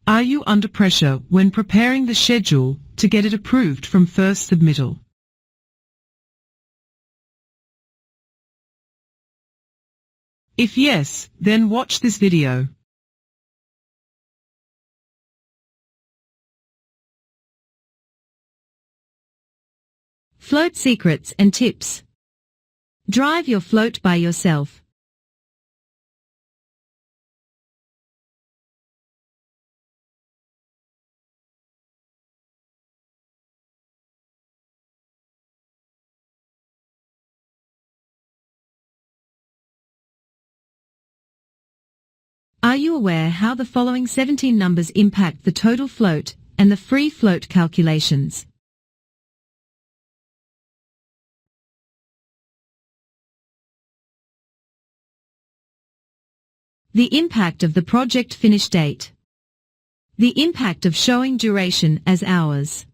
Are you under pressure when preparing the schedule to get it approved from first submittal? If yes, then watch this video. Float secrets and tips. Drive your float by yourself. Are you aware how the following 17 numbers impact the total float and the free float calculations? The impact of the project finish date. The impact of showing duration as hours.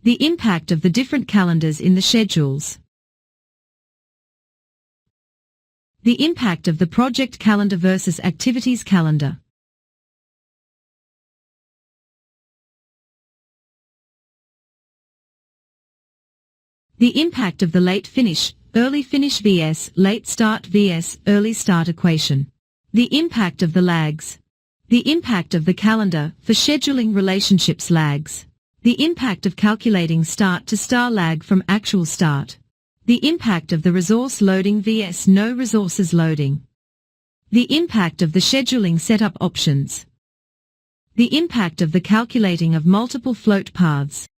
The impact of the different calendars in the schedules. The impact of the project calendar versus activities calendar. The impact of the late finish, early finish vs. late start vs. early start equation. The impact of the lags. The impact of the calendar for scheduling relationships lags. The impact of calculating start to star lag from actual start. The impact of the resource loading vs. no resources loading. The impact of the scheduling setup options. The impact of the calculating of multiple float paths.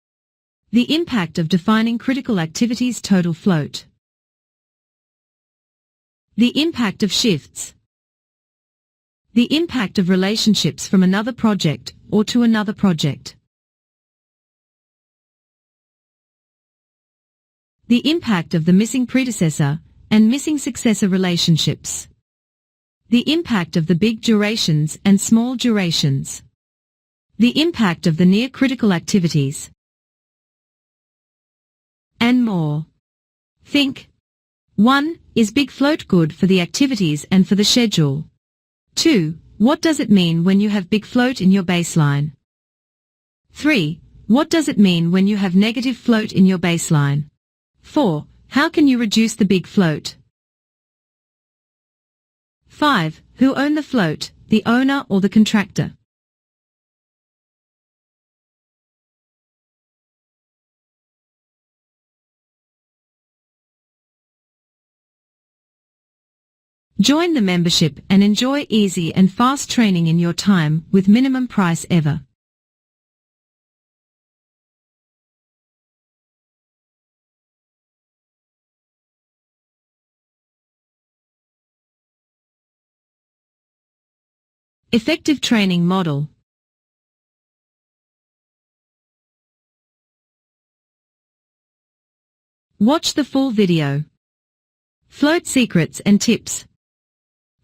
The impact of defining critical activities total float. The impact of shifts. The impact of relationships from another project or to another project. The impact of the missing predecessor and missing successor relationships. The impact of the big durations and small durations. The impact of the near critical activities. And more. Think. 1. Is big float good for the activities and for the schedule? 2. What does it mean when you have big float in your baseline? 3. What does it mean when you have negative float in your baseline? 4. How can you reduce the big float? 5. Who own the float, the owner or the contractor? Join the membership and enjoy easy and fast training in your time with minimum price ever. Effective training model. Watch the full video. Float secrets and tips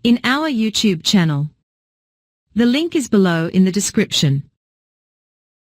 in our YouTube channel. The link is below in the description.